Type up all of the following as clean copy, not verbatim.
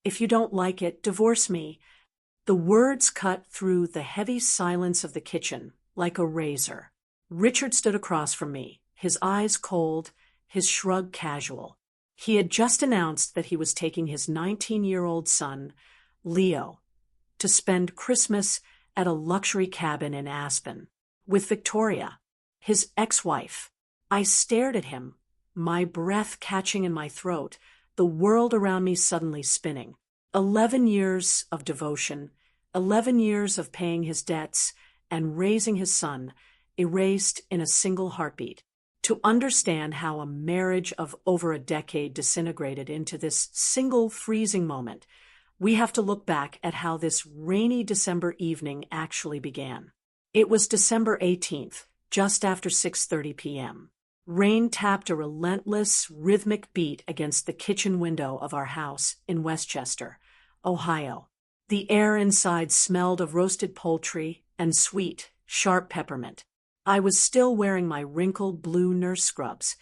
If you don't like it, divorce me." The words cut through the heavy silence of the kitchen like a razor. Richard stood across from me, his eyes cold, his shrug casual. He had just announced that he was taking his 19-year-old son, Leo, to spend Christmas at a luxury cabin in Aspen with Victoria, his ex-wife. I stared at him, my breath catching in my throat, the world around me suddenly spinning. 11 years of devotion, 11 years of paying his debts and raising his son, erased in a single heartbeat. To understand how a marriage of over a decade disintegrated into this single freezing moment, we have to look back at how this rainy December evening actually began. It was December 18th, just after 6:30 p.m. Rain tapped a relentless, rhythmic beat against the kitchen window of our house in Westchester, Ohio. The air inside smelled of roasted poultry and sweet, sharp peppermint. I was still wearing my wrinkled blue nurse scrubs,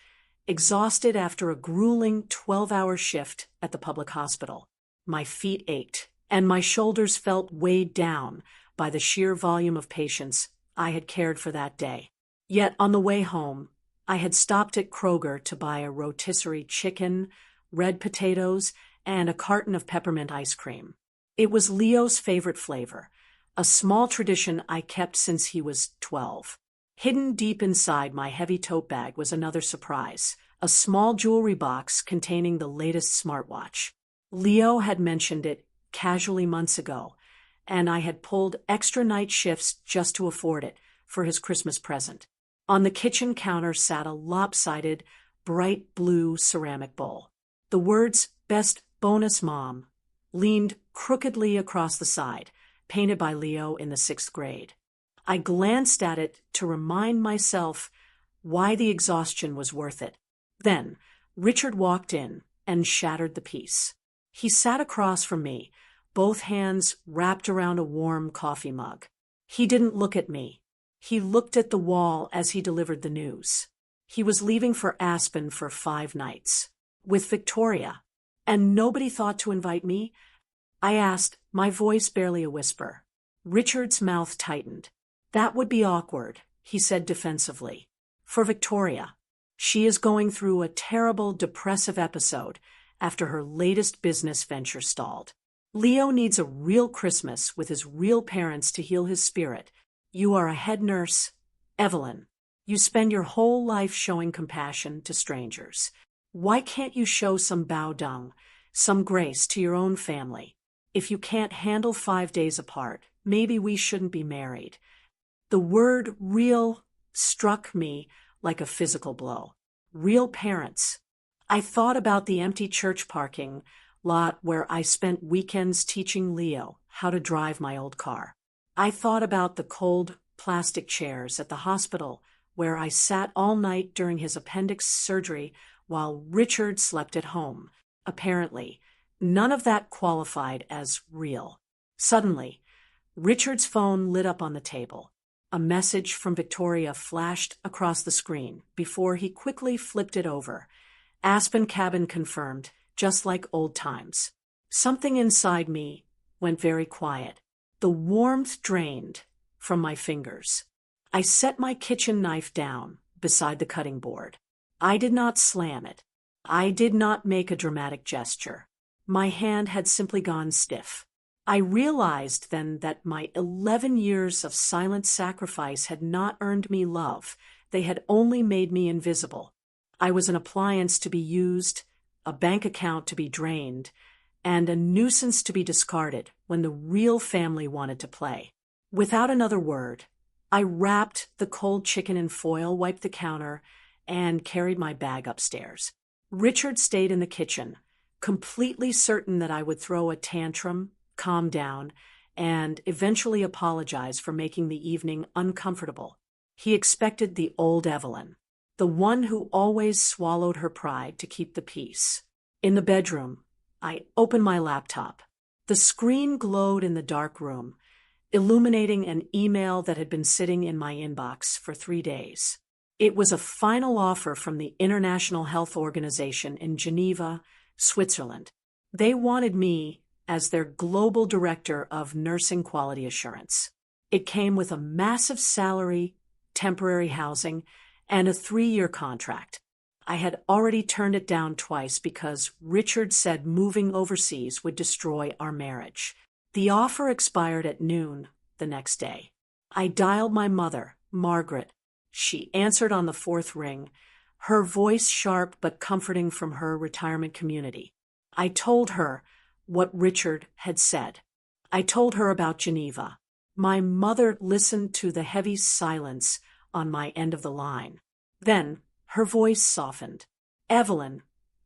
exhausted after a grueling 12-hour shift at the public hospital. My feet ached, and my shoulders felt weighed down by the sheer volume of patients I had cared for that day. Yet on the way home, I had stopped at Kroger to buy a rotisserie chicken, red potatoes, and a carton of peppermint ice cream. It was Leo's favorite flavor, a small tradition I kept since he was 12. Hidden deep inside my heavy tote bag was another surprise, a small jewelry box containing the latest smartwatch. Leo had mentioned it casually months ago, and I had pulled extra night shifts just to afford it for his Christmas present. On the kitchen counter sat a lopsided, bright blue ceramic bowl. The words, "Best Bonus Mom," leaned crookedly across the side, painted by Leo in the 6th grade. I glanced at it to remind myself why the exhaustion was worth it. Then, Richard walked in and shattered the piece. He sat across from me, both hands wrapped around a warm coffee mug. He didn't look at me. He looked at the wall as he delivered the news. He was leaving for Aspen for 5 nights, with Victoria, and nobody thought to invite me. I asked, my voice barely a whisper. Richard's mouth tightened. "That would be awkward," he said defensively. "For Victoria. She is going through a terrible depressive episode after her latest business venture stalled. Leo needs a real Christmas with his real parents to heal his spirit. You are a head nurse, Evelyn. You spend your whole life showing compassion to strangers. Why can't you show some bao dung, some grace to your own family? If you can't handle 5 days apart, maybe we shouldn't be married." The word real struck me like a physical blow. Real parents. I thought about the empty church parking lot where I spent weekends teaching Leo how to drive my old car. I thought about the cold plastic chairs at the hospital where I sat all night during his appendix surgery while Richard slept at home. Apparently, none of that qualified as real. Suddenly, Richard's phone lit up on the table. A message from Victoria flashed across the screen before he quickly flipped it over. "Aspen cabin confirmed, just like old times." Something inside me went very quiet. The warmth drained from my fingers. I set my kitchen knife down beside the cutting board. I did not slam it. I did not make a dramatic gesture. My hand had simply gone stiff. I realized then that my 11 years of silent sacrifice had not earned me love. They had only made me invisible. I was an appliance to be used, a bank account to be drained, and a nuisance to be discarded when the real family wanted to play. Without another word, I wrapped the cold chicken in foil, wiped the counter, and carried my bag upstairs. Richard stayed in the kitchen, completely certain that I would throw a tantrum, calm down, and eventually apologize for making the evening uncomfortable. He expected the old Evelyn, the one who always swallowed her pride to keep the peace. In the bedroom, I opened my laptop. The screen glowed in the dark room, illuminating an email that had been sitting in my inbox for 3 days. It was a final offer from the International Health Organization in Geneva, Switzerland. They wanted me as their global director of nursing quality assurance. It came with a massive salary, temporary housing, and a 3-year contract. I had already turned it down twice because Richard said moving overseas would destroy our marriage. The offer expired at noon the next day. I dialed my mother, Margaret. She answered on the 4th ring, her voice sharp but comforting from her retirement community. I told her what Richard had said. I told her about Geneva. My mother listened to the heavy silence on my end of the line. Then her voice softened. Evelyn,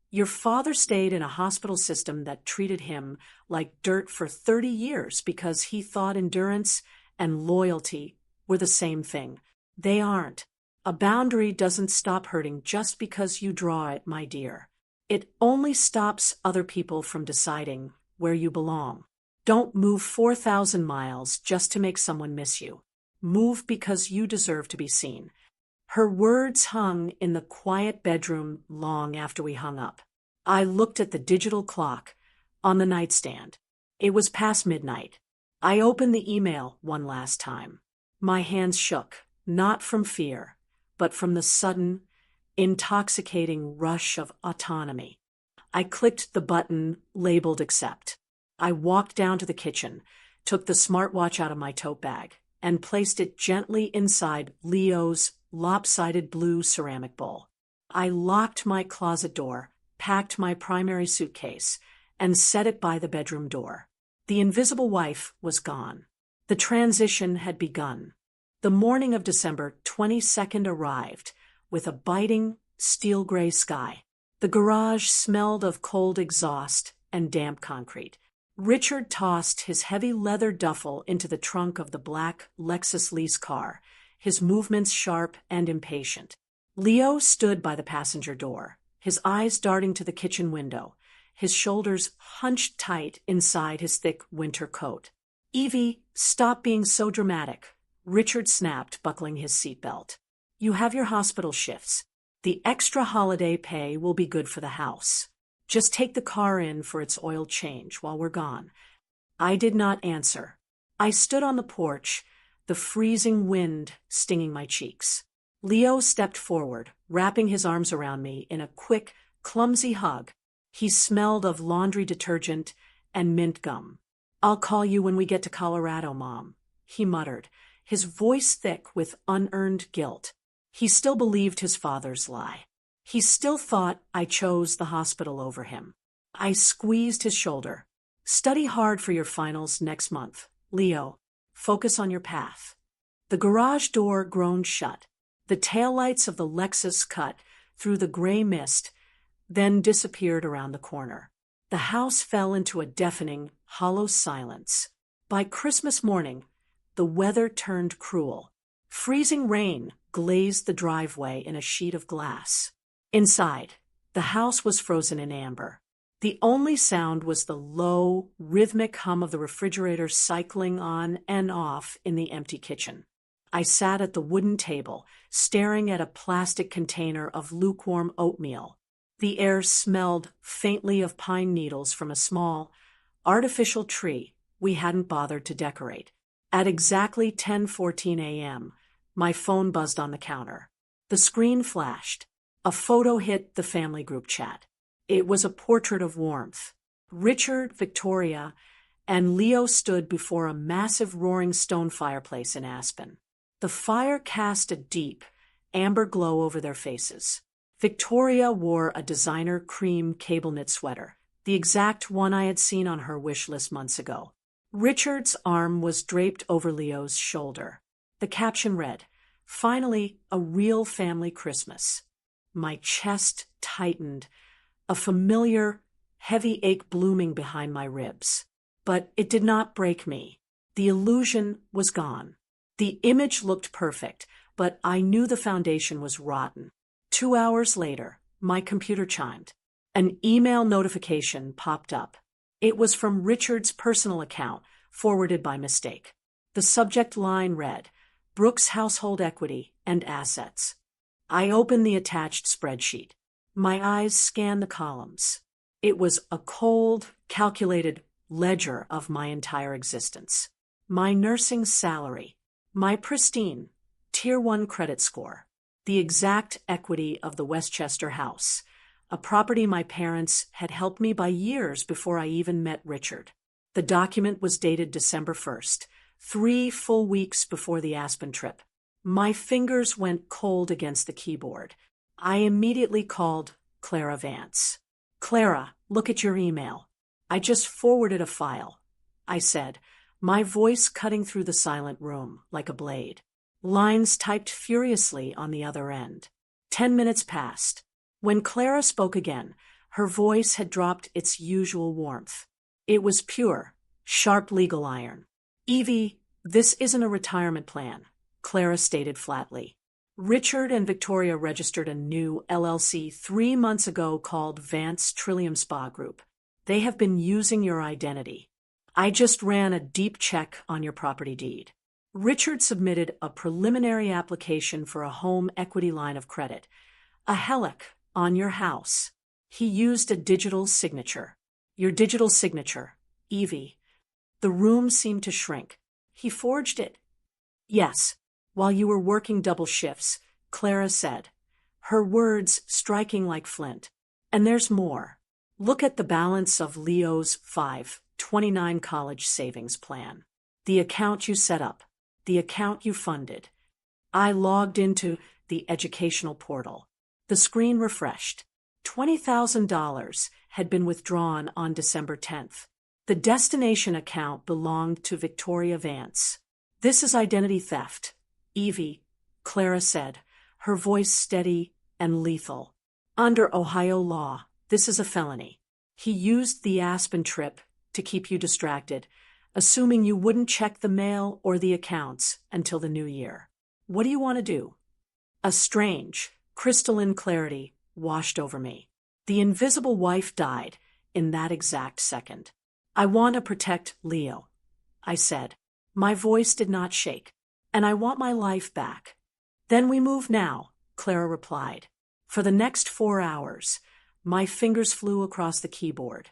your father stayed in a hospital system that treated him like dirt for 30 years because he thought endurance and loyalty were the same thing. They aren't. A boundary doesn't stop hurting just because you draw it, my dear. It only stops other people from deciding where you belong. Don't move 4,000 miles just to make someone miss you. Move because you deserve to be seen. Her words hung in the quiet bedroom long after we hung up. I looked at the digital clock on the nightstand. It was past midnight. I opened the email one last time. My hands shook, not from fear, but from the sudden, intoxicating rush of autonomy. I clicked the button labeled accept. I walked down to the kitchen, took the smartwatch out of my tote bag, and placed it gently inside Leo's lopsided blue ceramic bowl. I locked my closet door, packed my primary suitcase, and set it by the bedroom door. The invisible wife was gone. The transition had begun. The morning of December 22nd arrived, with a biting, steel-gray sky. The garage smelled of cold exhaust and damp concrete. Richard tossed his heavy leather duffel into the trunk of the black Lexus lease car, his movements sharp and impatient. Leo stood by the passenger door, his eyes darting to the kitchen window, his shoulders hunched tight inside his thick winter coat. "Evie, stop being so dramatic," Richard snapped, buckling his seatbelt. "You have your hospital shifts. The extra holiday pay will be good for the house. Just take the car in for its oil change while we're gone." I did not answer. I stood on the porch, the freezing wind stinging my cheeks. Leo stepped forward, wrapping his arms around me in a quick, clumsy hug. He smelled of laundry detergent and mint gum. "I'll call you when we get to Colorado, Mom," he muttered, his voice thick with unearned guilt. He still believed his father's lie. He still thought I chose the hospital over him. I squeezed his shoulder. "Study hard for your finals next month, Leo. Focus on your path." The garage door groaned shut. The taillights of the Lexus cut through the gray mist, then disappeared around the corner. The house fell into a deafening, hollow silence. By Christmas morning, the weather turned cruel. Freezing rain glazed the driveway in a sheet of glass. Inside, the house was frozen in amber. The only sound was the low, rhythmic hum of the refrigerator cycling on and off in the empty kitchen. I sat at the wooden table, staring at a plastic container of lukewarm oatmeal. The air smelled faintly of pine needles from a small, artificial tree we hadn't bothered to decorate. At exactly 10:14 a.m., my phone buzzed on the counter. The screen flashed. A photo hit the family group chat. It was a portrait of warmth. Richard, Victoria, and Leo stood before a massive roaring stone fireplace in Aspen. The fire cast a deep, amber glow over their faces. Victoria wore a designer cream cable-knit sweater, the exact one I had seen on her wish list months ago. Richard's arm was draped over Leo's shoulder. The caption read, "Finally, a real family Christmas." My chest tightened, a familiar, heavy ache blooming behind my ribs. But it did not break me. The illusion was gone. The image looked perfect, but I knew the foundation was rotten. 2 hours later, my computer chimed. An email notification popped up. It was from Richard's personal account, forwarded by mistake. The subject line read, "Brooks Household Equity and Assets." I opened the attached spreadsheet. My eyes scanned the columns. It was a cold, calculated ledger of my entire existence. My nursing salary, my pristine, Tier 1 credit score, the exact equity of the Westchester house, a property my parents had helped me buy years before I even met Richard. The document was dated December 1st, 3 full weeks before the Aspen trip. My fingers went cold against the keyboard. I immediately called Clara Vance. "Clara, look at your email. I just forwarded a file," I said, my voice cutting through the silent room like a blade. Lines typed furiously on the other end. 10 minutes passed. When Clara spoke again, her voice had dropped its usual warmth. It was pure, sharp legal iron. "Evie, this isn't a retirement plan," Clara stated flatly. "Richard and Victoria registered a new LLC 3 months ago called Vance Trillium Spa Group. They have been using your identity. I just ran a deep check on your property deed. Richard submitted a preliminary application for a home equity line of credit, a HELOC on your house. He used a digital signature. Your digital signature, Evie." The room seemed to shrink. "He forged it?" "Yes, while you were working double shifts," Clara said, her words striking like flint. "And there's more. Look at the balance of Leo's 529 college savings plan. The account you set up, the account you funded." I logged into the educational portal. The screen refreshed. $20,000 had been withdrawn on December 10th. The destination account belonged to Victoria Vance. "This is identity theft, Evie," Clara said, her voice steady and lethal. "Under Ohio law, this is a felony. He used the Aspen trip to keep you distracted, assuming you wouldn't check the mail or the accounts until the new year. What do you want to do?" A strange, crystalline clarity washed over me. The invisible wife died in that exact second. "I want to protect Leo," I said. My voice did not shake. "And I want my life back." "Then we move now," Clara replied. For the next 4 hours, my fingers flew across the keyboard,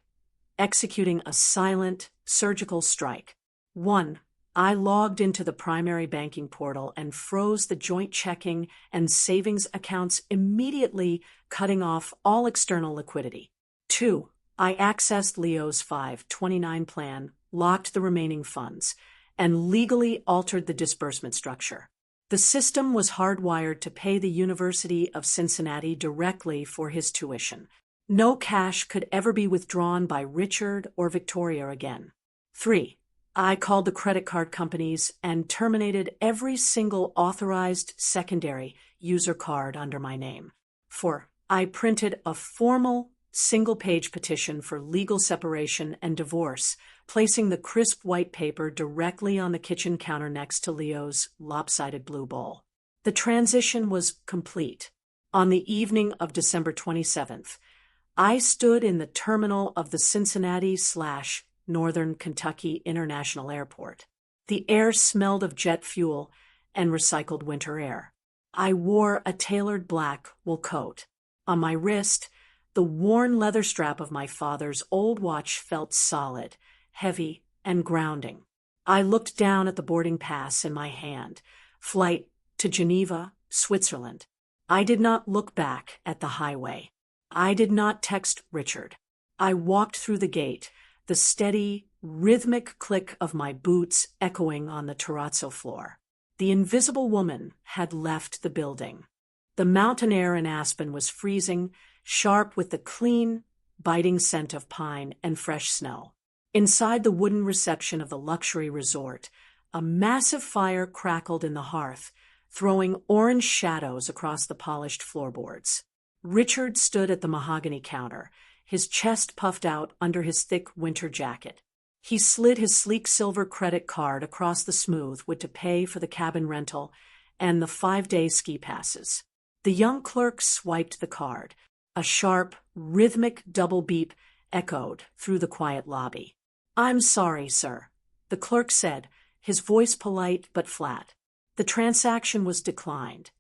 executing a silent, surgical strike. 1. I logged into the primary banking portal and froze the joint checking and savings accounts immediately, cutting off all external liquidity. 2. I accessed Leo's 529 plan, locked the remaining funds, and legally altered the disbursement structure. The system was hardwired to pay the University of Cincinnati directly for his tuition. No cash could ever be withdrawn by Richard or Victoria again. 3. I called the credit card companies and terminated every single authorized secondary user card under my name. 4. I printed a formal, single-page petition for legal separation and divorce, placing the crisp white paper directly on the kitchen counter next to Leo's lopsided blue bowl. The transition was complete. On the evening of December 27th, I stood in the terminal of the Cincinnati/Northern Kentucky International Airport. The air smelled of jet fuel and recycled winter air. I wore a tailored black wool coat. On my wrist, the worn leather strap of my father's old watch felt solid, heavy, and grounding. I looked down at the boarding pass in my hand, flight to Geneva, Switzerland. I did not look back at the highway. I did not text Richard. I walked through the gate, the steady, rhythmic click of my boots echoing on the terrazzo floor. The invisible woman had left the building. The mountain air in Aspen was freezing, sharp with the clean, biting scent of pine and fresh snow. Inside the wooden reception of the luxury resort, a massive fire crackled in the hearth, throwing orange shadows across the polished floorboards. Richard stood at the mahogany counter, his chest puffed out under his thick winter jacket. He slid his sleek silver credit card across the smooth wood to pay for the cabin rental and the 5-day ski passes. The young clerk swiped the card. A sharp, rhythmic double beep echoed through the quiet lobby. "I'm sorry, sir," the clerk said, his voice polite but flat. The transaction was declined.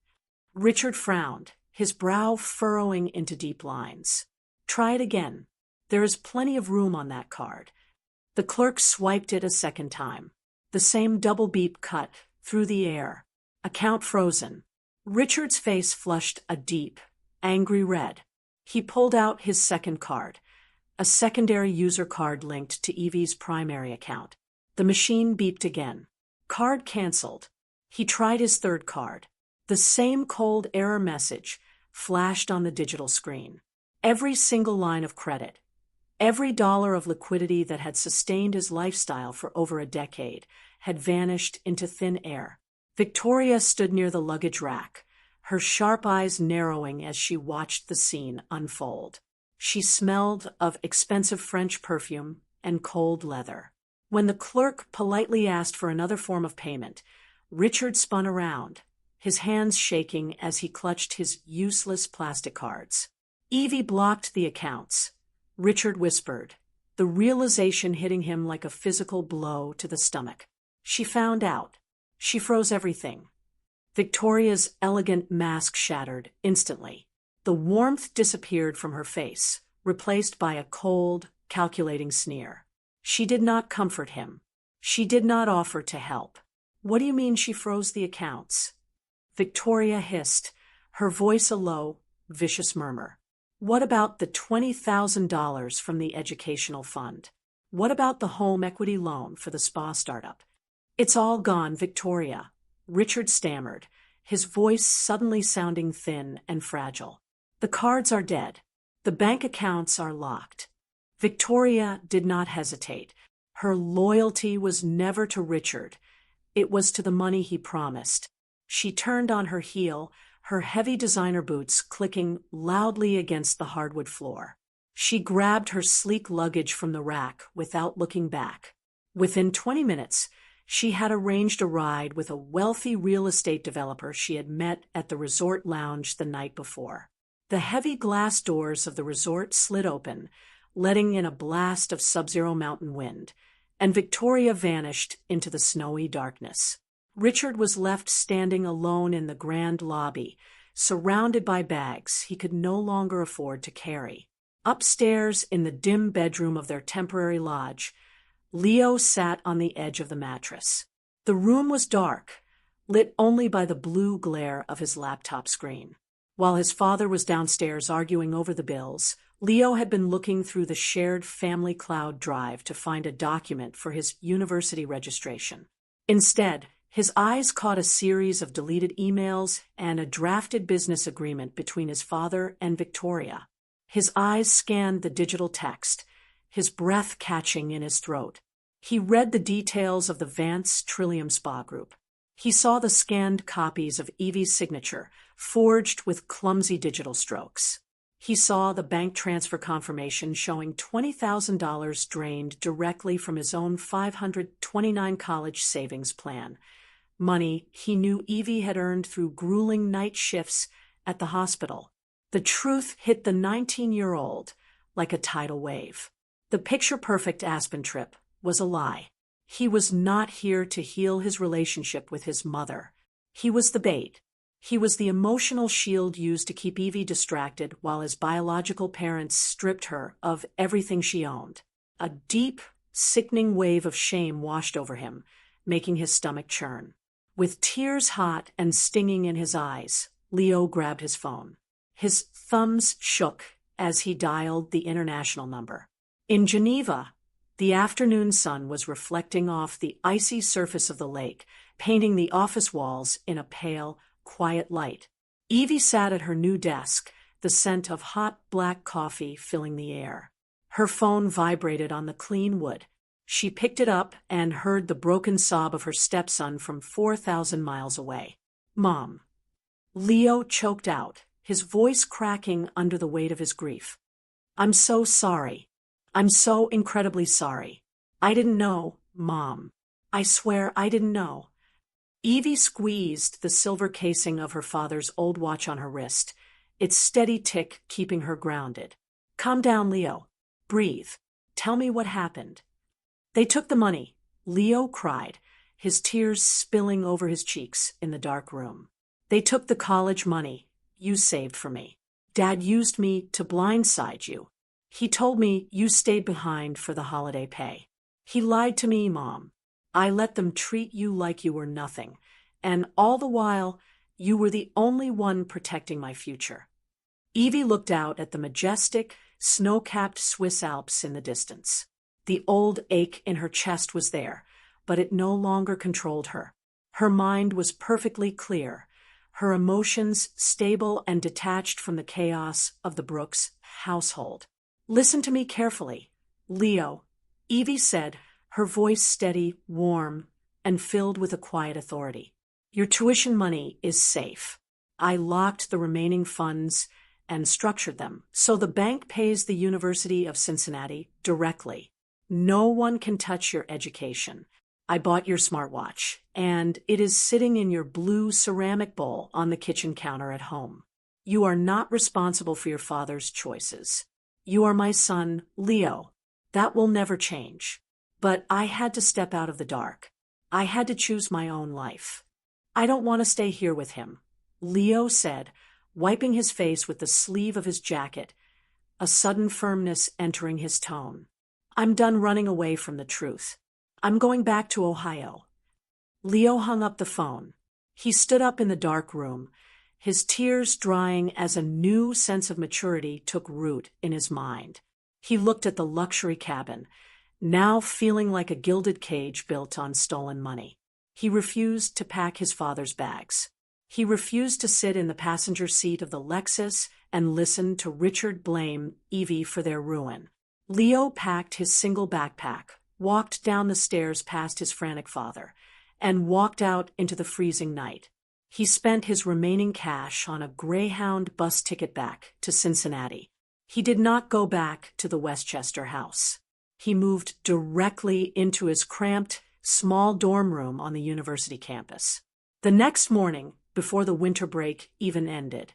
Richard frowned, his brow furrowing into deep lines. "Try it again. There is plenty of room on that card." The clerk swiped it a second time. The same double beep cut through the air. Account frozen. Richard's face flushed a deep, angry red. He pulled out his second card, a secondary user card linked to Evie's primary account. The machine beeped again. Card cancelled. He tried his third card. The same cold error message flashed on the digital screen. Every single line of credit, every dollar of liquidity that had sustained his lifestyle for over a decade, had vanished into thin air. Victoria stood near the luggage rack, her sharp eyes narrowing as she watched the scene unfold. She smelled of expensive French perfume and cold leather. When the clerk politely asked for another form of payment, Richard spun around, his hands shaking as he clutched his useless plastic cards. Evie blocked the accounts. Richard whispered, the realization hitting him like a physical blow to the stomach. She found out. She froze everything. Victoria's elegant mask shattered instantly. The warmth disappeared from her face, replaced by a cold, calculating sneer. She did not comfort him. She did not offer to help. What do you mean she froze the accounts? Victoria hissed, her voice a low, vicious murmur. What about the $20,000 from the educational fund? What about the home equity loan for the spa startup? It's all gone, Victoria, Richard stammered, his voice suddenly sounding thin and fragile. The cards are dead. The bank accounts are locked. Victoria did not hesitate. Her loyalty was never to Richard. It was to the money he promised. She turned on her heel, her heavy designer boots clicking loudly against the hardwood floor. She grabbed her sleek luggage from the rack without looking back. Within 20 minutes, she had arranged a ride with a wealthy real estate developer she had met at the resort lounge the night before. The heavy glass doors of the resort slid open, letting in a blast of sub-zero mountain wind, and Victoria vanished into the snowy darkness. Richard was left standing alone in the grand lobby, surrounded by bags he could no longer afford to carry. Upstairs, in the dim bedroom of their temporary lodge, Leo sat on the edge of the mattress. The room was dark, lit only by the blue glare of his laptop screen. While his father was downstairs arguing over the bills, Leo had been looking through the shared family cloud drive to find a document for his university registration. Instead, his eyes caught a series of deleted emails and a drafted business agreement between his father and Victoria. His eyes scanned the digital text, his breath catching in his throat. He read the details of the Vance Trillium Spa Group. He saw the scanned copies of Evie's signature, forged with clumsy digital strokes. He saw the bank transfer confirmation showing $20,000 drained directly from his own $529 college savings plan, money he knew Evie had earned through grueling night shifts at the hospital. The truth hit the 19-year-old like a tidal wave. The picture-perfect Aspen trip was a lie. He was not here to heal his relationship with his mother. He was the bait. He was the emotional shield used to keep Evie distracted while his biological parents stripped her of everything she owned. A deep, sickening wave of shame washed over him, making his stomach churn. With tears hot and stinging in his eyes, Leo grabbed his phone. His thumbs shook as he dialed the international number. In Geneva, the afternoon sun was reflecting off the icy surface of the lake, painting the office walls in a pale, quiet light. Evie sat at her new desk, the scent of hot black coffee filling the air. Her phone vibrated on the clean wood. She picked it up and heard the broken sob of her stepson from 4,000 miles away. "Mom." Leo choked out, his voice cracking under the weight of his grief. "I'm so sorry. I'm so incredibly sorry. I didn't know, Mom. I swear I didn't know." Evie squeezed the silver casing of her father's old watch on her wrist, its steady tick keeping her grounded. "Calm down, Leo. Breathe. Tell me what happened." "They took the money," Leo cried, his tears spilling over his cheeks in the dark room. "They took the college money you saved for me. Dad used me to blindside you. He told me you stayed behind for the holiday pay. He lied to me, Mom. I let them treat you like you were nothing, and all the while, you were the only one protecting my future. Evie looked out at the majestic, snow-capped Swiss Alps in the distance. The old ache in her chest was there, but it no longer controlled her. Her mind was perfectly clear, her emotions stable and detached from the chaos of the Brooks household. Listen to me carefully, Leo, Evie said, her voice steady, warm, and filled with a quiet authority. Your tuition money is safe. I locked the remaining funds and structured them so the bank pays the University of Cincinnati directly. No one can touch your education. I bought your smartwatch, and it is sitting in your blue ceramic bowl on the kitchen counter at home. You are not responsible for your father's choices. You are my son, Leo. That will never change. But I had to step out of the dark. I had to choose my own life. I don't want to stay here with him, Leo said, wiping his face with the sleeve of his jacket, a sudden firmness entering his tone. I'm done running away from the truth. I'm going back to Ohio. Leo hung up the phone. He stood up in the dark room, his tears drying as a new sense of maturity took root in his mind. He looked at the luxury cabin, now feeling like a gilded cage built on stolen money. He refused to pack his father's bags. He refused to sit in the passenger seat of the Lexus and listen to Richard blame Evie for their ruin. Leo packed his single backpack, walked down the stairs past his frantic father, and walked out into the freezing night. He spent his remaining cash on a Greyhound bus ticket back to Cincinnati. He did not go back to the Westchester house. He moved directly into his cramped, small dorm room on the university campus. The next morning, before the winter break even ended,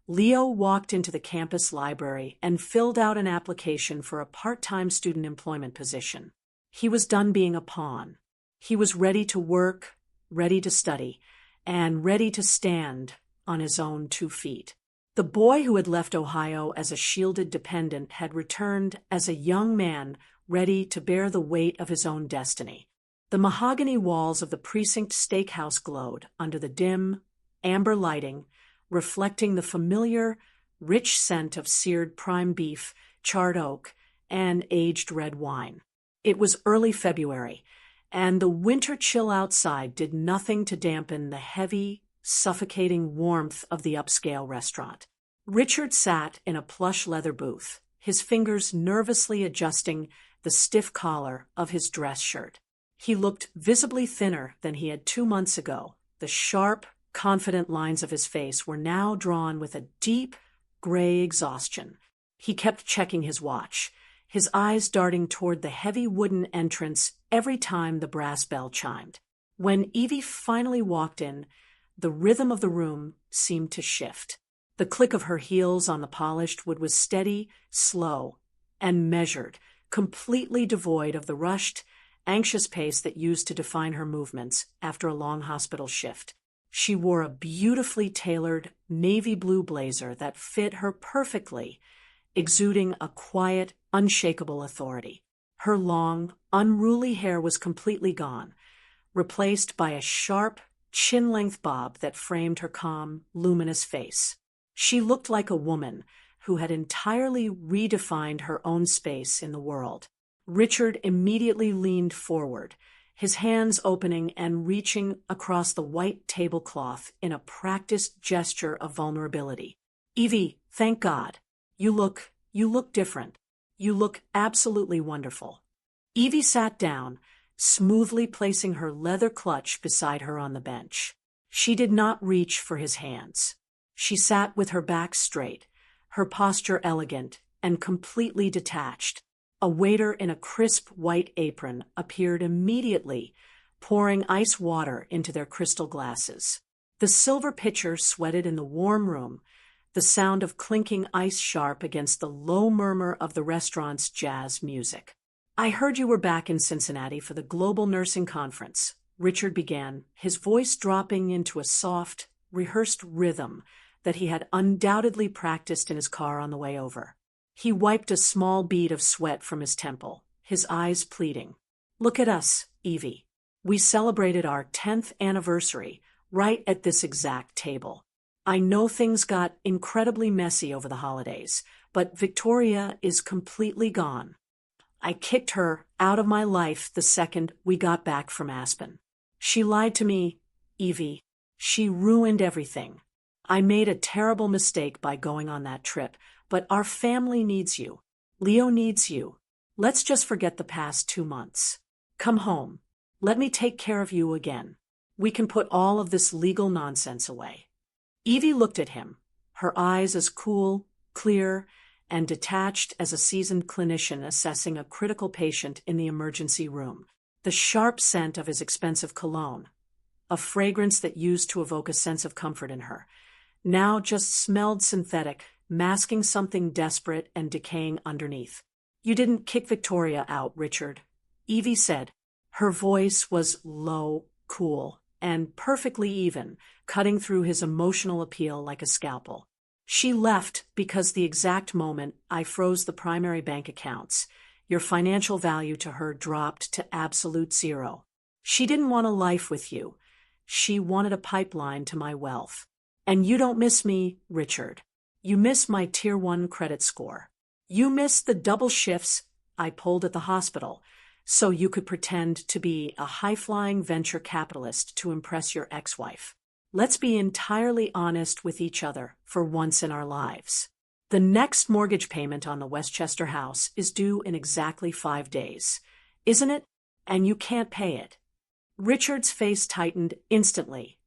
Leo walked into the campus library and filled out an application for a part-time student employment position. He was done being a pawn. He was ready to work, ready to study, and ready to stand on his own 2 feet. The boy who had left Ohio as a shielded dependent had returned as a young man ready to bear the weight of his own destiny. The mahogany walls of the precinct steakhouse glowed under the dim, amber lighting, reflecting the familiar, rich scent of seared prime beef, charred oak, and aged red wine. It was early February, and the winter chill outside did nothing to dampen the heavy, suffocating warmth of the upscale restaurant. Richard sat in a plush leather booth, his fingers nervously adjusting the stiff collar of his dress shirt. He looked visibly thinner than he had 2 months ago. The sharp, confident lines of his face were now drawn with a deep, gray exhaustion. He kept checking his watch, his eyes darting toward the heavy wooden entrance every time the brass bell chimed. When Evie finally walked in, the rhythm of the room seemed to shift. The click of her heels on the polished wood was steady, slow, and measured, completely devoid of the rushed, anxious pace that used to define her movements after a long hospital shift. She wore a beautifully tailored navy blue blazer that fit her perfectly, exuding a quiet, unshakable authority. Her long, unruly hair was completely gone, replaced by a sharp, chin-length bob that framed her calm, luminous face. She looked like a woman who had entirely redefined her own space in the world. Richard immediately leaned forward, his hands opening and reaching across the white tablecloth in a practiced gesture of vulnerability. Evie, thank God. You look different. You look absolutely wonderful. Evie sat down, smoothly placing her leather clutch beside her on the bench. She did not reach for his hands. She sat with her back straight, her posture elegant and completely detached. A waiter in a crisp white apron appeared immediately, pouring ice water into their crystal glasses. The silver pitcher sweated in the warm room, the sound of clinking ice sharp against the low murmur of the restaurant's jazz music. I heard you were back in Cincinnati for the Global Nursing Conference, Richard began, his voice dropping into a soft, rehearsed rhythm that he had undoubtedly practiced in his car on the way over. He wiped a small bead of sweat from his temple, his eyes pleading. Look at us, Evie. We celebrated our 10th anniversary right at this exact table. I know things got incredibly messy over the holidays, but Victoria is completely gone. I kicked her out of my life the second we got back from Aspen. She lied to me, Evie. She ruined everything. I made a terrible mistake by going on that trip, but our family needs you. Leo needs you. Let's just forget the past 2 months. Come home. Let me take care of you again. We can put all of this legal nonsense away. Evie looked at him, her eyes as cool, clear, and detached as a seasoned clinician assessing a critical patient in the emergency room. The sharp scent of his expensive cologne, a fragrance that used to evoke a sense of comfort in her, now just smelled synthetic, masking something desperate and decaying underneath. You didn't kick Victoria out, Richard, Evie said. Her voice was low, cool, and perfectly even, cutting through his emotional appeal like a scalpel. She left because the exact moment I froze the primary bank accounts, your financial value to her dropped to absolute zero. She didn't want a life with you. She wanted a pipeline to my wealth. And you don't miss me, Richard. You miss my Tier 1 credit score. You miss the double shifts I pulled at the hospital so you could pretend to be a high-flying venture capitalist to impress your ex-wife. Let's be entirely honest with each other for once in our lives. The next mortgage payment on the Westchester house is due in exactly 5 days, isn't it? And you can't pay it. Richard's face tightened instantly,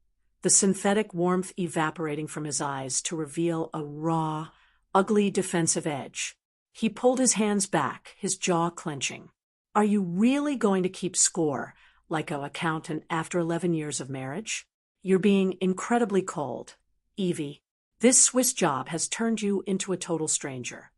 the synthetic warmth evaporating from his eyes to reveal a raw, ugly defensive edge. He pulled his hands back, his jaw clenching. Are you really going to keep score like an accountant after 11 years of marriage? You're being incredibly cold, Evie. This Swiss job has turned you into a total stranger.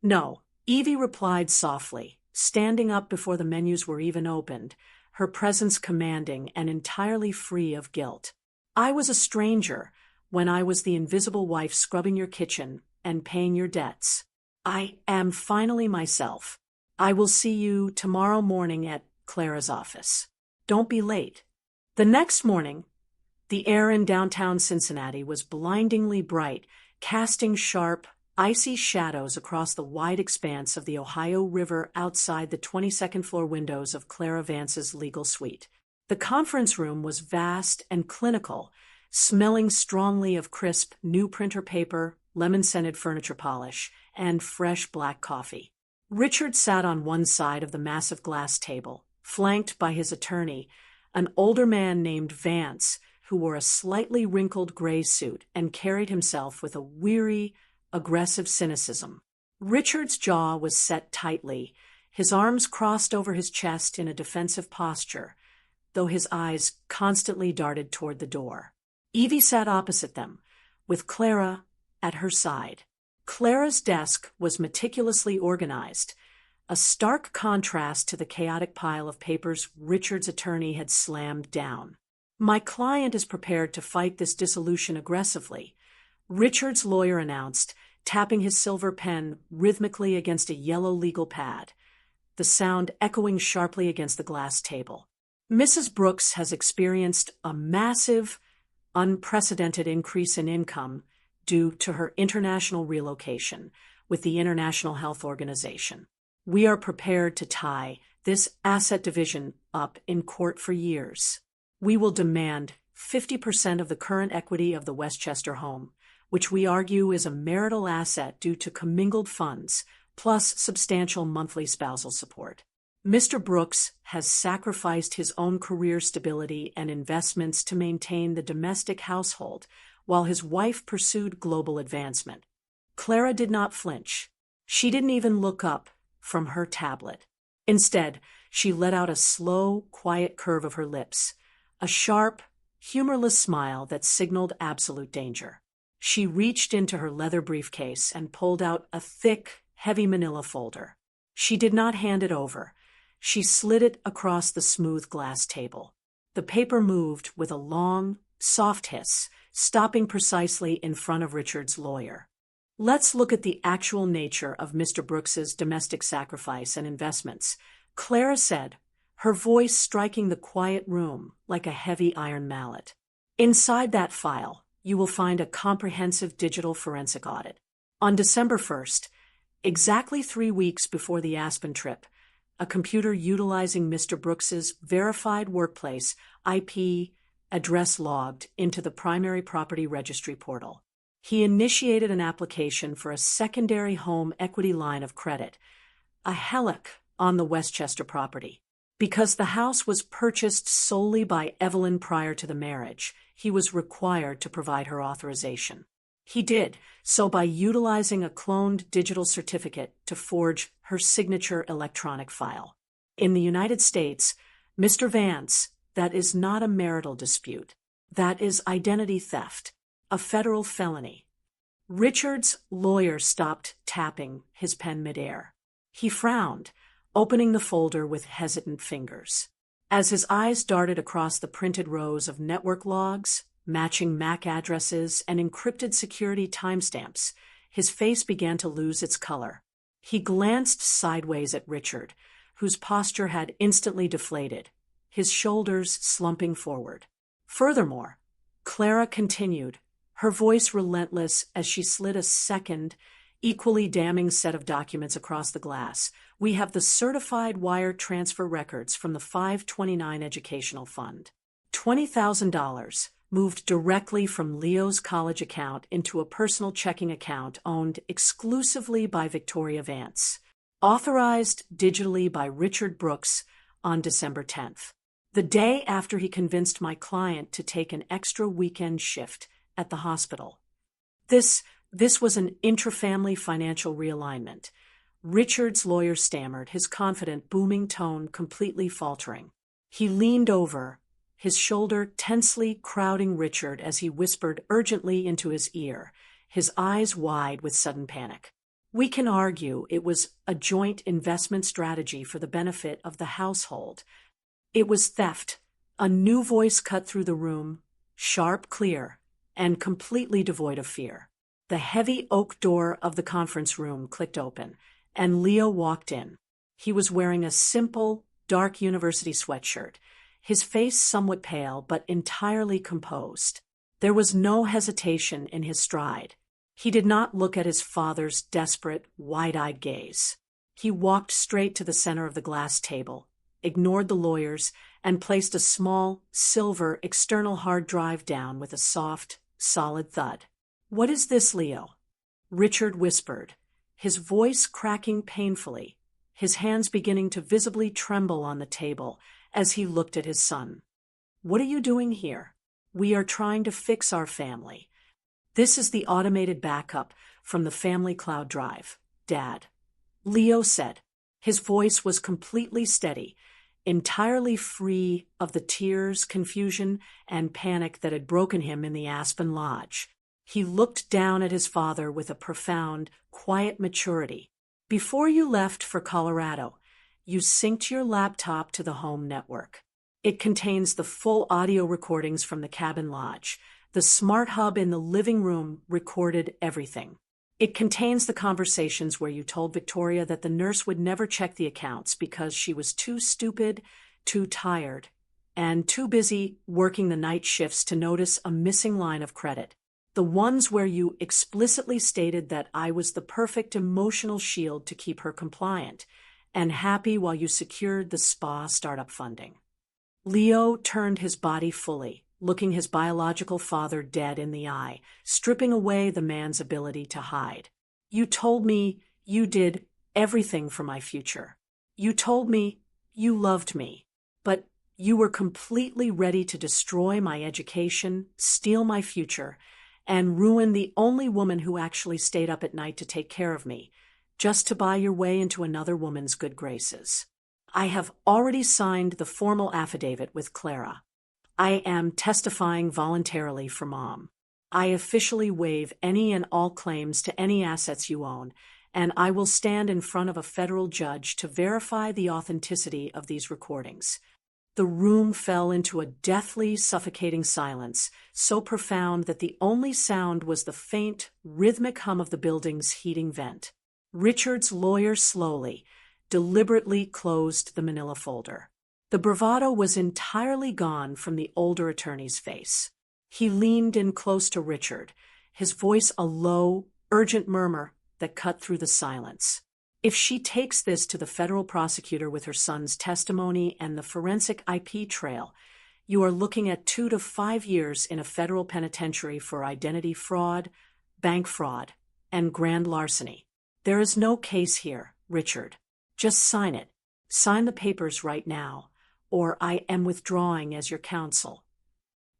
No, Evie replied softly, standing up before the menus were even opened, her presence commanding and entirely free of guilt. I was a stranger when I was the invisible wife scrubbing your kitchen and paying your debts. I am finally myself. I will see you tomorrow morning at Clara's office. Don't be late. The next morning, the air in downtown Cincinnati was blindingly bright, casting sharp, icy shadows across the wide expanse of the Ohio River outside the 22nd floor windows of Clara Vance's legal suite. The conference room was vast and clinical, smelling strongly of crisp new printer paper, lemon-scented furniture polish, and fresh black coffee. Richard sat on one side of the massive glass table, flanked by his attorney, an older man named Vance, who wore a slightly wrinkled gray suit and carried himself with a weary, aggressive cynicism. Richard's jaw was set tightly, his arms crossed over his chest in a defensive posture, though his eyes constantly darted toward the door. Evie sat opposite them, with Clara at her side. Clara's desk was meticulously organized, a stark contrast to the chaotic pile of papers Richard's attorney had slammed down. My client is prepared to fight this dissolution aggressively, Richard's lawyer announced, tapping his silver pen rhythmically against a yellow legal pad, the sound echoing sharply against the glass table. Mrs. Brooks has experienced a massive, unprecedented increase in income due to her international relocation with the International Health Organization. We are prepared to tie this asset division up in court for years. We will demand 50% of the current equity of the Westchester home, which we argue is a marital asset due to commingled funds, plus substantial monthly spousal support. Mr. Brooks has sacrificed his own career stability and investments to maintain the domestic household, while his wife pursued global advancement. Clara did not flinch. She didn't even look up from her tablet. Instead, she let out a slow, quiet curve of her lips, a sharp, humorless smile that signaled absolute danger. She reached into her leather briefcase and pulled out a thick, heavy manila folder. She did not hand it over. She slid it across the smooth glass table. The paper moved with a long, soft hiss, stopping precisely in front of Richard's lawyer. Let's look at the actual nature of Mr. Brooks's domestic sacrifice and investments, Clara said, her voice striking the quiet room like a heavy iron mallet. "Inside that file, you will find a comprehensive digital forensic audit. On December 1st, exactly 3 weeks before the Aspen trip, a computer utilizing Mr. Brooks's verified workplace IP address logged into the primary property registry portal. He initiated an application for a secondary home equity line of credit, a HELOC, on the Westchester property. Because the house was purchased solely by Evelyn prior to the marriage, he was required to provide her authorization. He did so by utilizing a cloned digital certificate to forge her signature electronic file. In the United States, Mr. Vance, that is not a marital dispute. That is identity theft, a federal felony." Richard's lawyer stopped tapping his pen midair. He frowned, opening the folder with hesitant fingers. As his eyes darted across the printed rows of network logs, matching MAC addresses, and encrypted security timestamps, his face began to lose its color. He glanced sideways at Richard, whose posture had instantly deflated, his shoulders slumping forward. Furthermore, Clara continued, her voice relentless as she slid a second, equally damning set of documents across the glass. "We have the certified wire transfer records from the 529 Educational Fund. $20,000 moved directly from Leo's college account into a personal checking account owned exclusively by Victoria Vance, authorized digitally by Richard Brooks on December 10th, the day after he convinced my client to take an extra weekend shift at the hospital. This was an intrafamily financial realignment." Richard's lawyer stammered, his confident, booming tone completely faltering. He leaned over, his shoulder tensely crowding Richard as he whispered urgently into his ear, his eyes wide with sudden panic. "We can argue it was a joint investment strategy for the benefit of the household. It was theft." A new voice cut through the room, sharp, clear, and completely devoid of fear. The heavy oak door of the conference room clicked open, and Leo walked in. He was wearing a simple, dark university sweatshirt, his face somewhat pale but entirely composed. There was no hesitation in his stride. He did not look at his father's desperate, wide-eyed gaze. He walked straight to the center of the glass table, ignored the lawyers, and placed a small, silver external hard drive down with a soft, solid thud. "What is this, Leo?" Richard whispered, his voice cracking painfully, his hands beginning to visibly tremble on the table as he looked at his son. "What are you doing here?" "We are trying to fix our family. This is the automated backup from the family cloud drive, Dad," Leo said. His voice was completely steady, entirely free of the tears, confusion, and panic that had broken him in the Aspen Lodge. He looked down at his father with a profound, quiet maturity. "Before you left for Colorado, you synced your laptop to the home network. It contains the full audio recordings from the cabin lodge. The smart hub in the living room recorded everything. It contains the conversations where you told Victoria that the nurse would never check the accounts because she was too stupid, too tired, and too busy working the night shifts to notice a missing line of credit. The ones where you explicitly stated that I was the perfect emotional shield to keep her compliant and happy while you secured the spa startup funding." Leo turned his body fully, looking his biological father dead in the eye, stripping away the man's ability to hide. "You told me you did everything for my future. You told me you loved me, but you were completely ready to destroy my education, steal my future, and ruin the only woman who actually stayed up at night to take care of me, just to buy your way into another woman's good graces. I have already signed the formal affidavit with Clara. I am testifying voluntarily for Mom. I officially waive any and all claims to any assets you own, and I will stand in front of a federal judge to verify the authenticity of these recordings." The room fell into a deathly, suffocating silence, so profound that the only sound was the faint, rhythmic hum of the building's heating vent. Richard's lawyer slowly, deliberately closed the manila folder. The bravado was entirely gone from the older attorney's face. He leaned in close to Richard, his voice a low, urgent murmur that cut through the silence. If she takes this to the federal prosecutor with her son's testimony and the forensic IP trail, you are looking at 2 to 5 years in a federal penitentiary for identity fraud, bank fraud, and grand larceny. There is no case here, Richard. Just sign it. Sign the papers right now, or I am withdrawing as your counsel.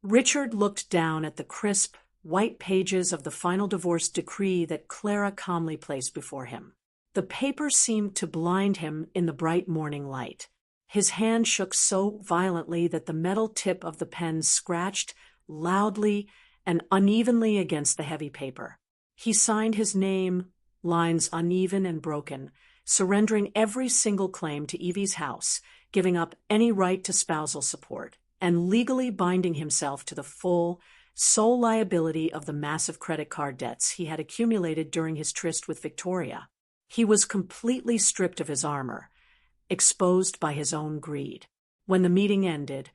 Richard looked down at the crisp, white pages of the final divorce decree that Clara calmly placed before him. The paper seemed to blind him in the bright morning light. His hand shook so violently that the metal tip of the pen scratched loudly and unevenly against the heavy paper. He signed his name, lines uneven and broken, surrendering every single claim to Evie's house, giving up any right to spousal support, and legally binding himself to the full, sole liability of the massive credit card debts he had accumulated during his tryst with Victoria. He was completely stripped of his armor, exposed by his own greed. When the meeting ended,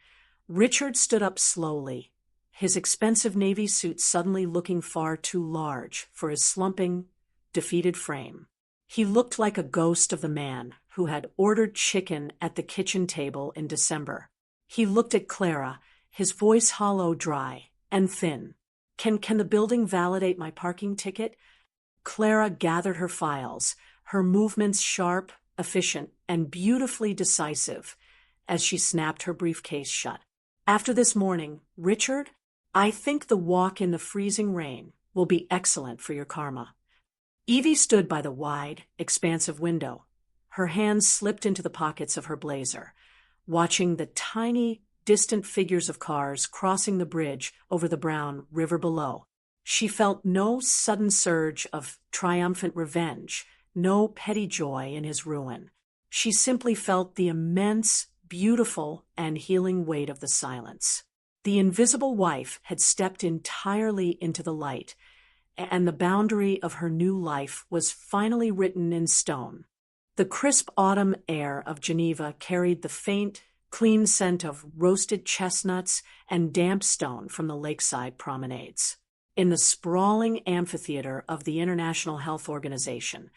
Richard stood up slowly, his expensive navy suit suddenly looking far too large for his slumping, defeated frame. He looked like a ghost of the man who had ordered chicken at the kitchen table in December. He looked at Clara, his voice hollow, dry, and thin. Can the building validate my parking ticket? Clara gathered her files, her movements sharp, efficient, and beautifully decisive, as she snapped her briefcase shut. After this morning, Richard, I think the walk in the freezing rain will be excellent for your karma. Evie stood by the wide, expansive window. Her hands slipped into the pockets of her blazer, watching the tiny, distant figures of cars crossing the bridge over the brown river below. She felt no sudden surge of triumphant revenge, no petty joy in his ruin. She simply felt the immense, beautiful, and healing weight of the silence. The invisible wife had stepped entirely into the light, and the boundary of her new life was finally written in stone. The crisp autumn air of Geneva carried the faint, clean scent of roasted chestnuts and damp stone from the lakeside promenades. In the sprawling amphitheater of the International Health Organization,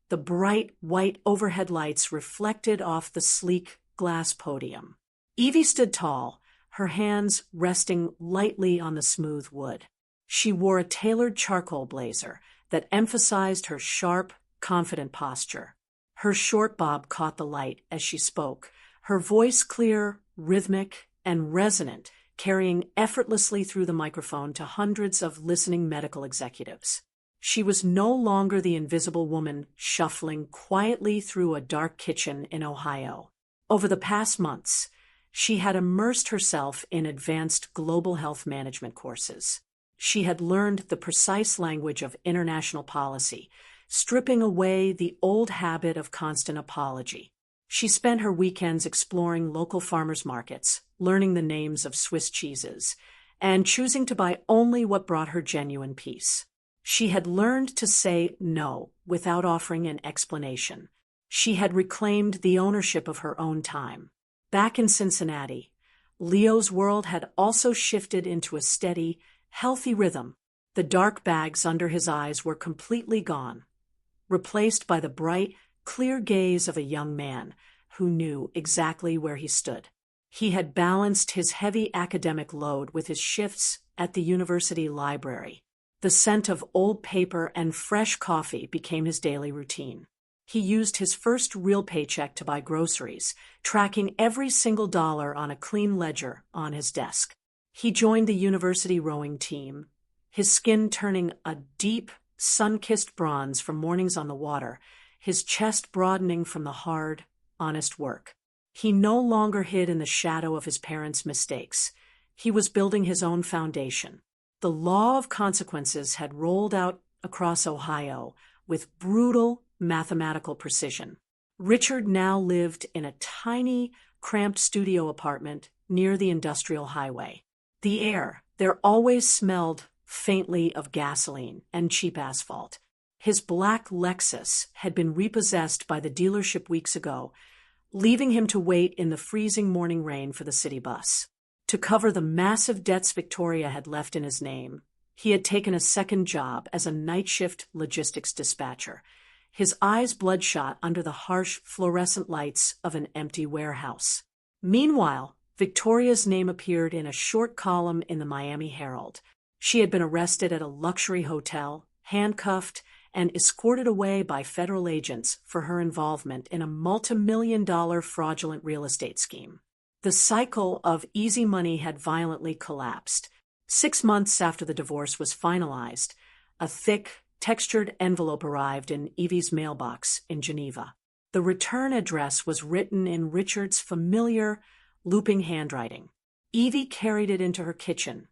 the bright white overhead lights reflected off the sleek glass podium. Evie stood tall, her hands resting lightly on the smooth wood. She wore a tailored charcoal blazer that emphasized her sharp, confident posture. Her short bob caught the light as she spoke, her voice clear, rhythmic, and resonant, carrying effortlessly through the microphone to hundreds of listening medical executives. She was no longer the invisible woman shuffling quietly through a dark kitchen in Ohio. Over the past months, she had immersed herself in advanced global health management courses. She had learned the precise language of international policy, stripping away the old habit of constant apology. She spent her weekends exploring local farmers' markets, learning the names of Swiss cheeses, and choosing to buy only what brought her genuine peace. She had learned to say no without offering an explanation. She had reclaimed the ownership of her own time. Back in Cincinnati, Leo's world had also shifted into a steady, healthy rhythm. The dark bags under his eyes were completely gone, replaced by the bright, clear gaze of a young man who knew exactly where he stood. He had balanced his heavy academic load with his shifts at the university library. The scent of old paper and fresh coffee became his daily routine. He used his first real paycheck to buy groceries, tracking every single dollar on a clean ledger on his desk. He joined the university rowing team, his skin turning a deep, sun-kissed bronze from mornings on the water, his chest broadening from the hard, honest work. He no longer hid in the shadow of his parents' mistakes. He was building his own foundation. The law of consequences had rolled out across Ohio with brutal mathematical precision. Richard now lived in a tiny, cramped studio apartment near the industrial highway. The air there always smelled faintly of gasoline and cheap asphalt. His black Lexus had been repossessed by the dealership weeks ago, leaving him to wait in the freezing morning rain for the city bus. To cover the massive debts Victoria had left in his name, he had taken a second job as a night shift logistics dispatcher, his eyes bloodshot under the harsh fluorescent lights of an empty warehouse. Meanwhile, Victoria's name appeared in a short column in the Miami Herald. She had been arrested at a luxury hotel, handcuffed, and escorted away by federal agents for her involvement in a multi-million-dollar fraudulent real estate scheme. The cycle of easy money had violently collapsed. 6 months after the divorce was finalized, a thick, textured envelope arrived in Evie's mailbox in Geneva. The return address was written in Richard's familiar, looping handwriting. Evie carried it into her kitchen,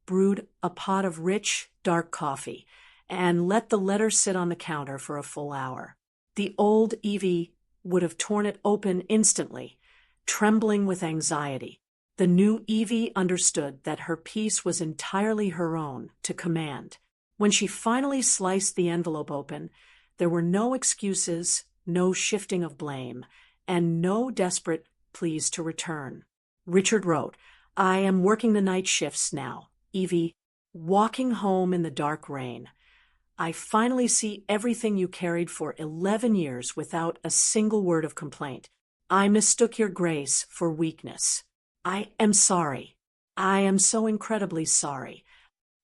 brewed a pot of rich, dark coffee, and let the letter sit on the counter for a full hour. The old Evie would have torn it open instantly, trembling with anxiety. The new Evie understood that her peace was entirely her own to command. When she finally sliced the envelope open, there were no excuses, no shifting of blame, and no desperate pleas to return. Richard wrote, "I am working the night shifts now, Evie, walking home in the dark rain. I finally see everything you carried for 11 years without a single word of complaint. I mistook your grace for weakness. I am sorry. I am so incredibly sorry."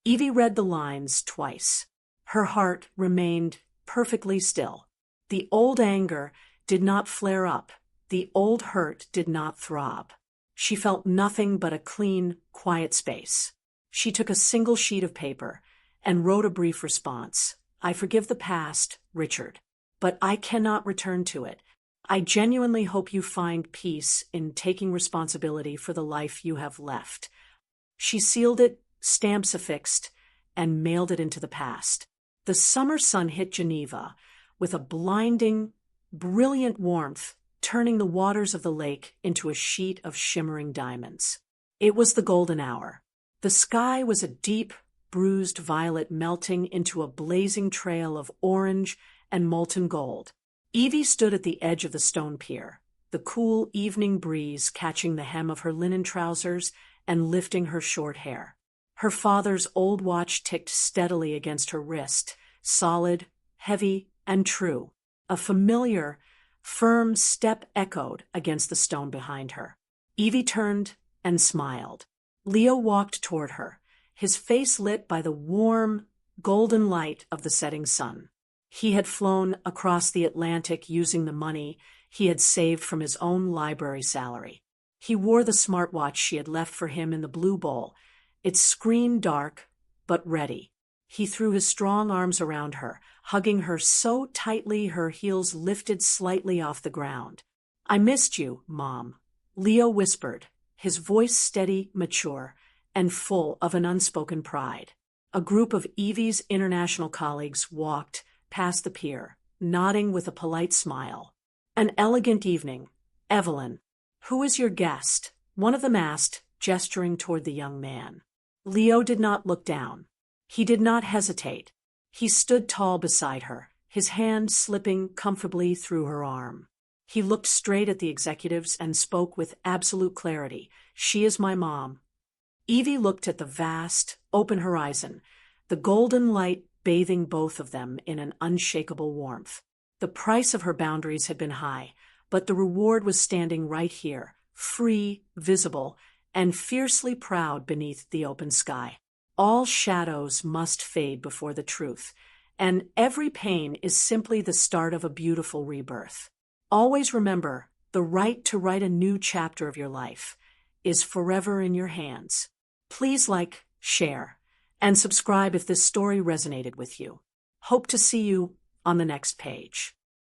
Evie read the lines twice. Her heart remained perfectly still. The old anger did not flare up. The old hurt did not throb. She felt nothing but a clean, quiet space. She took a single sheet of paper and wrote a brief response. "I forgive the past, Richard, but I cannot return to it. I genuinely hope you find peace in taking responsibility for the life you have left." She sealed it, stamps affixed, and mailed it into the past. The summer sun hit Geneva with a blinding, brilliant warmth, turning the waters of the lake into a sheet of shimmering diamonds. It was the golden hour. The sky was a deep, bruised violet melting into a blazing trail of orange and molten gold. Evie stood at the edge of the stone pier, the cool evening breeze catching the hem of her linen trousers and lifting her short hair. Her father's old watch ticked steadily against her wrist, solid, heavy, and true. A familiar, firm step echoed against the stone behind her. Evie turned and smiled. Leo walked toward her, his face lit by the warm, golden light of the setting sun. He had flown across the Atlantic using the money he had saved from his own library salary. He wore the smartwatch she had left for him in the blue bowl, its screen dark but ready. He threw his strong arms around her, hugging her so tightly her heels lifted slightly off the ground. "I missed you, Mom," Leo whispered, his voice steady, mature, and full of an unspoken pride. A group of Evie's international colleagues walked past the pier, nodding with a polite smile. "An elegant evening, Evelyn. Who is your guest?" one of them asked, gesturing toward the young man. Leo did not look down. He did not hesitate. He stood tall beside her, his hand slipping comfortably through her arm. He looked straight at the executives and spoke with absolute clarity. "She is my mom." Evie looked at the vast, open horizon, the golden light bathing both of them in an unshakable warmth. The price of her boundaries had been high, but the reward was standing right here, free, visible, and fiercely proud beneath the open sky. All shadows must fade before the truth, and every pain is simply the start of a beautiful rebirth. Always remember, the right to write a new chapter of your life is forever in your hands. Please like, share, and subscribe if this story resonated with you. Hope to see you on the next page.